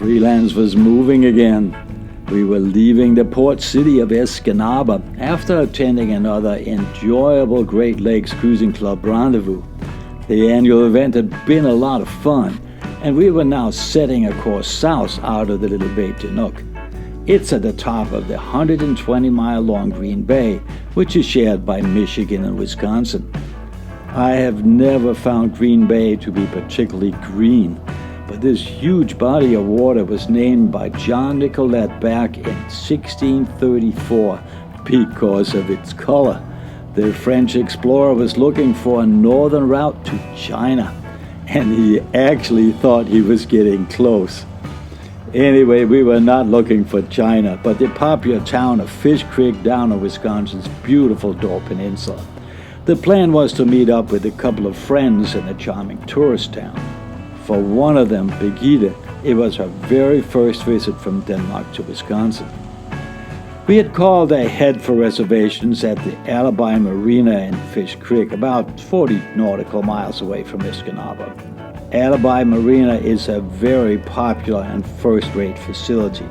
Freelance was moving again. We were leaving the port city of Escanaba after attending another enjoyable Great Lakes Cruising Club rendezvous. The annual event had been a lot of fun, and we were now setting a course south out of the little Bay Chinook. It's at the top of the 120-mile-long Green Bay, which is shared by Michigan and Wisconsin. I have never found Green Bay to be particularly green, but this huge body of water was named by John Nicolet back in 1634 because of its color. The French explorer was looking for a northern route to China, and he actually thought he was getting close. Anyway, we were not looking for China, but the popular town of Fish Creek down on Wisconsin's beautiful Door Peninsula. The plan was to meet up with a couple of friends in a charming tourist town. For one of them, Birgitte, it was her very first visit from Denmark to Wisconsin. We had called ahead for reservations at the Alibi Marina in Fish Creek, about 40 nautical miles away from Escanaba. Alibi Marina is a very popular and first-rate facility.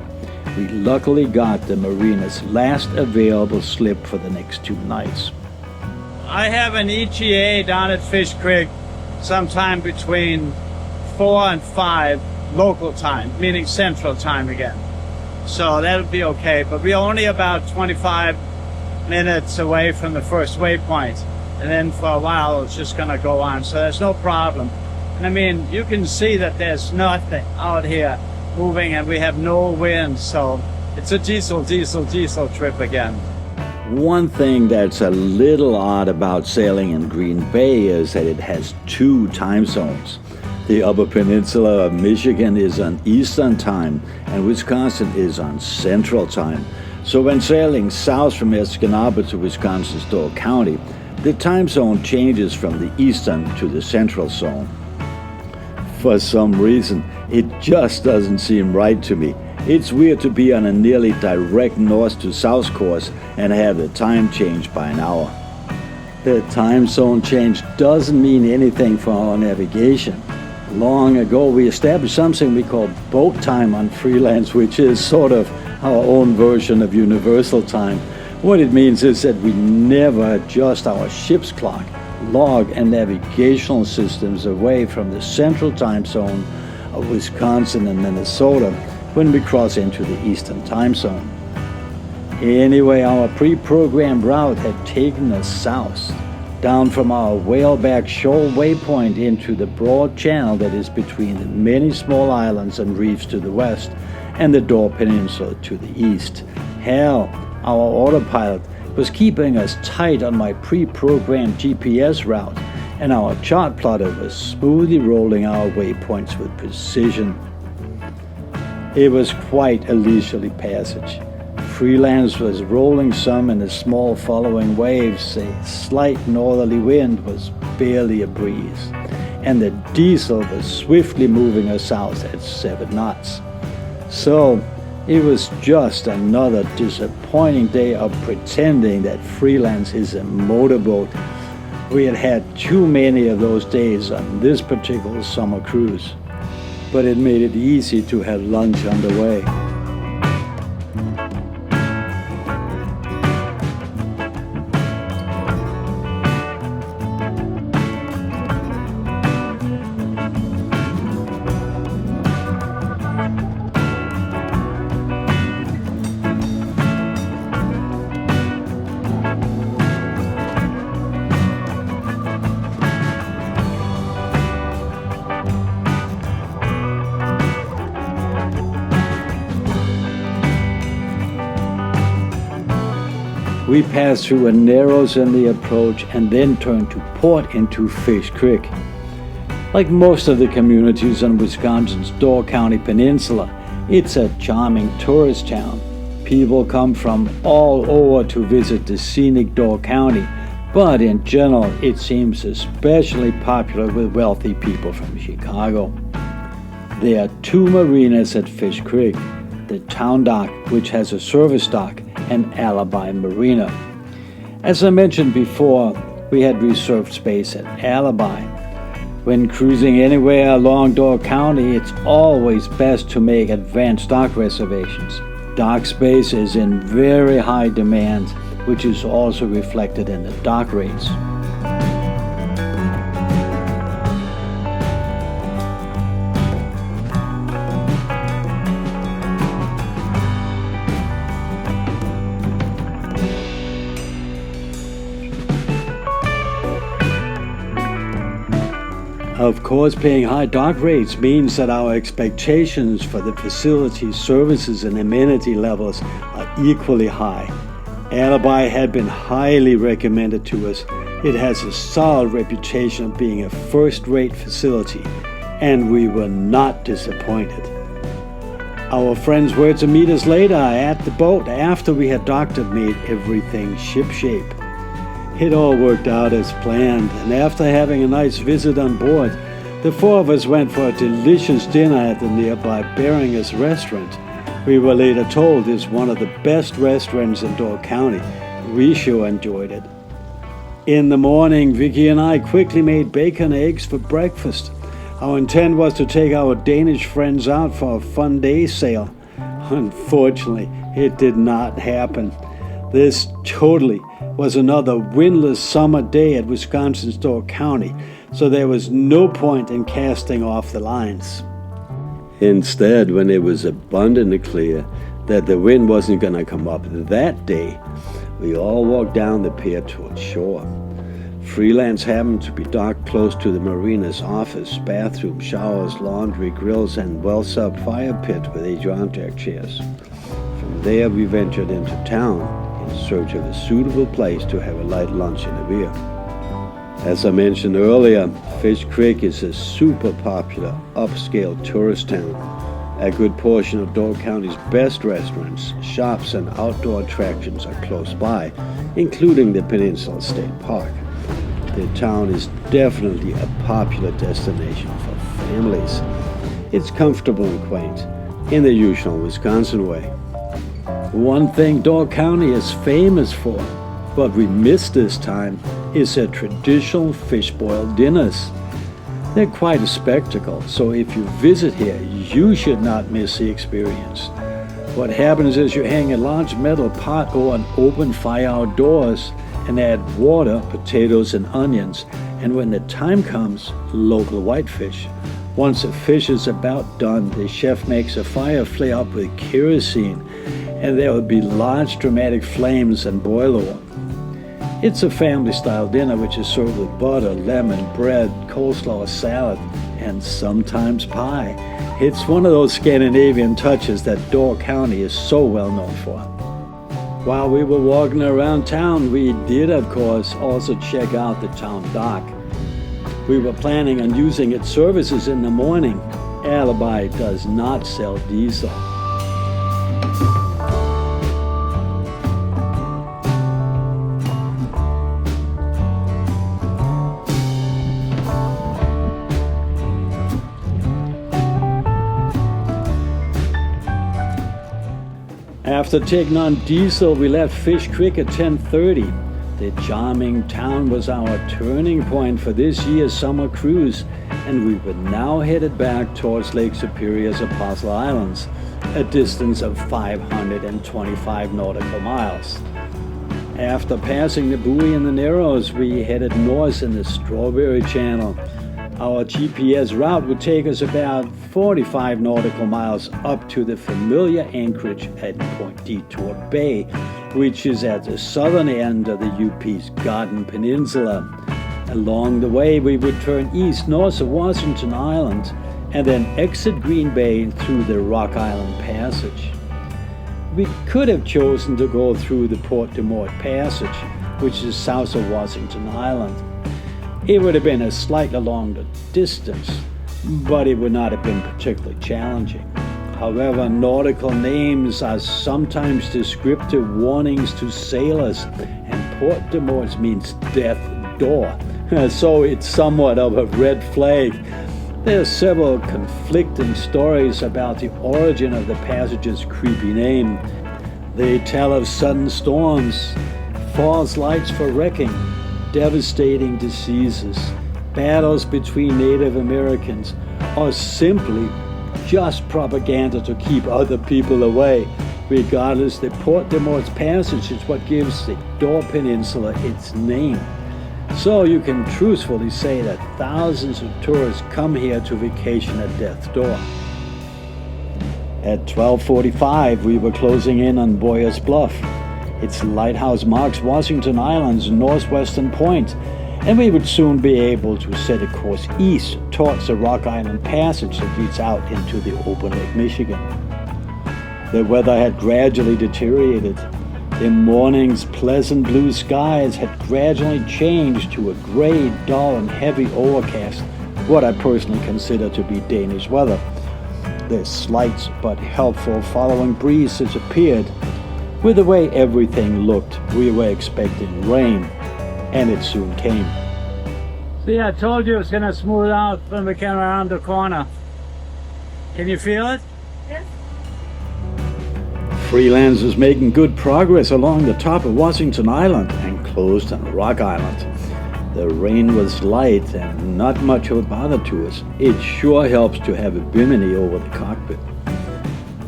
We luckily got the marina's last available slip for the next 2 nights. I have an ETA down at Fish Creek sometime between 4 and 5 local time, meaning central time again. So that'll be okay, but we're only about 25 minutes away from the first waypoint, and then for a while it's just gonna go on, so there's no problem. And I mean, you can see that there's nothing out here moving and we have no wind, so it's a diesel trip again. One thing that's a little odd about sailing in Green Bay is that it has 2 time zones. The Upper Peninsula of Michigan is on Eastern Time and Wisconsin is on Central Time. So when sailing south from Escanaba to Wisconsin's Door County, the time zone changes from the Eastern to the Central zone. For some reason, it just doesn't seem right to me. It's weird to be on a nearly direct north to south course and have the time change by an hour. The time zone change doesn't mean anything for our navigation. Long ago, we established something we call boat time on Freelance, which is sort of our own version of universal time. What it means is that we never adjust our ship's clock, log, and navigational systems away from the central time zone of Wisconsin and Minnesota when we cross into the Eastern time zone. Anyway, our pre-programmed route had taken us south, down from our whaleback shoal waypoint into the broad channel that is between the many small islands and reefs to the west and the Door Peninsula to the east. Hale, our autopilot, was keeping us tight on my pre-programmed GPS route, and our chart plotter was smoothly rolling our waypoints with precision. It was quite a leisurely passage. Freelance was rolling some in a small following waves, a slight northerly wind was barely a breeze, and the diesel was swiftly moving us south at 7 knots. So it was just another disappointing day of pretending that Freelance is a motorboat. We had had too many of those days on this particular summer cruise, but it made it easy to have lunch on the way. We passed through a narrows in the approach and then turned to Porte into Fish Creek. Like most of the communities on Wisconsin's Door County Peninsula, it's a charming tourist town. People come from all over to visit the scenic Door County, but in general it seems especially popular with wealthy people from Chicago. There are 2 marinas at Fish Creek, the Town Dock, which has a service dock, and Alibi Marina. As I mentioned before, we had reserved space at Alibi. When cruising anywhere along Door County, it's always best to make advanced dock reservations. Dock space is in very high demand, which is also reflected in the dock rates. Of course, paying high dock rates means that our expectations for the facility's services and amenity levels are equally high. Alibi had been highly recommended to us. It has a solid reputation of being a first-rate facility, and we were not disappointed. Our friends were to meet us later at the boat after we had docked and made everything shipshape. It all worked out as planned, and after having a nice visit on board, the four of us went for a delicious dinner at the nearby Beringus restaurant. We were later told it's one of the best restaurants in Door County. We sure enjoyed it. In the morning, Vicky and I quickly made bacon and eggs for breakfast. Our intent was to take our Danish friends out for a fun day sail. Unfortunately, it did not happen. This totally was another windless summer day at Wisconsin's Door County, so there was no point in casting off the lines. Instead, when it was abundantly clear that the wind wasn't going to come up that day, we all walked down the pier towards shore. Freelance happened to be docked close to the marina's office, bathroom, showers, laundry, grills, and well-subbed fire pit with Adirondack chairs. From there, we ventured into town in search of a suitable place to have a light lunch and a beer. As I mentioned earlier, Fish Creek is a super popular upscale tourist town. A good portion of Door County's best restaurants, shops, and outdoor attractions are close by, including the Peninsula State Park. The town is definitely a popular destination for families. It's comfortable and quaint, in the usual Wisconsin way. One thing Door County is famous for, what we missed this time, is their traditional fish boil dinners. They're quite a spectacle, so if you visit here, you should not miss the experience. What happens is you hang a large metal pot over an open fire outdoors and add water, potatoes, and onions, and when the time comes, local whitefish. Once the fish is about done, the chef makes a fire flare up with kerosene, and there will be large dramatic flames and boil over. It's a family-style dinner which is served with butter, lemon, bread, coleslaw, salad, and sometimes pie. It's one of those Scandinavian touches that Door County is so well known for. While we were walking around town, we did, of course, also check out the town dock. We were planning on using its services in the morning. Alibi does not sell diesel. After taking on diesel, we left Fish Creek at 10:30. The charming town was our turning point for this year's summer cruise, and we were now headed back towards Lake Superior's Apostle Islands, a distance of 525 nautical miles. After passing the buoy in the Narrows, we headed north in the Strawberry Channel. Our GPS route would take us about 45 nautical miles up to the familiar anchorage at Point Detour Bay, which is at the southern end of the UP's Garden Peninsula. Along the way, we would turn east north of Washington Island and then exit Green Bay through the Rock Island Passage. We could have chosen to go through the Morts Passage, which is south of Washington Island. It would have been a slightly longer distance, but it would not have been particularly challenging. However, nautical names are sometimes descriptive warnings to sailors, and Porte de Morts means death door, so it's somewhat of a red flag. There are several conflicting stories about the origin of the passage's creepy name. They tell of sudden storms, false lights for wrecking, devastating diseases, battles between Native Americans, or simply just propaganda to keep other people away. Regardless, the Porte de Morts Passage is what gives the Door Peninsula its name. So you can truthfully say that thousands of tourists come here to vacation at Death's Door. At 12:45, we were closing in on Boyer's Bluff. Its lighthouse marks Washington Island's northwestern point, and we would soon be able to set a course east towards the Rock Island Passage that leads out into the open Lake Michigan. The weather had gradually deteriorated. The morning's pleasant blue skies had gradually changed to a gray, dull, and heavy overcast, what I personally consider to be Danish weather. The slight but helpful following breeze disappeared. With the way everything looked, we were expecting rain, and it soon came. See, I told you it was going to smooth out when we came around the corner. Can you feel it? Yes. Freelance was making good progress along the top of Washington Island and closed on Rock Island. The rain was light and not much of a bother to us. It sure helps to have a bimini over the cockpit.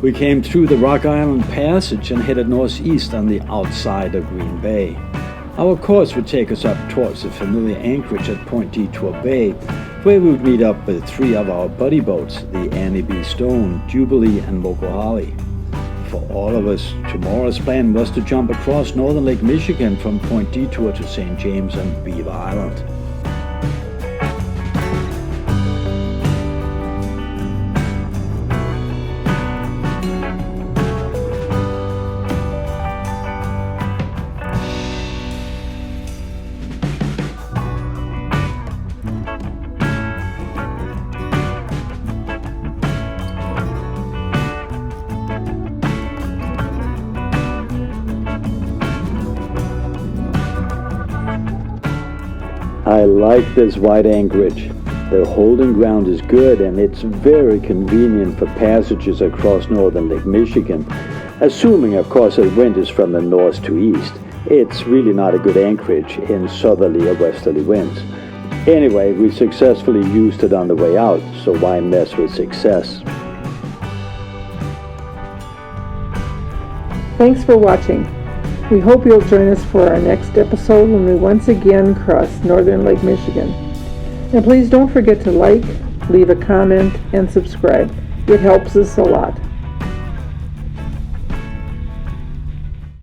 We came through the Rock Island Passage and headed northeast on the outside of Green Bay. Our course would take us up towards the familiar anchorage at Point Detour Bay, where we would meet up with 3 of our buddy boats, the Annie B. Stone, Jubilee, and Moku Hale. For all of us, tomorrow's plan was to jump across northern Lake Michigan from Point Detour to St. James and Beaver Island. I like this wide anchorage. The holding ground is good and it's very convenient for passages across northern Lake Michigan, assuming of course the wind is from the north to east. It's really not a good anchorage in southerly or westerly winds. Anyway, we successfully used it on the way out, so why mess with success? Thanks for watching. We hope you'll join us for our next episode when we once again cross northern Lake Michigan. And please don't forget to like, leave a comment, and subscribe. It helps us a lot.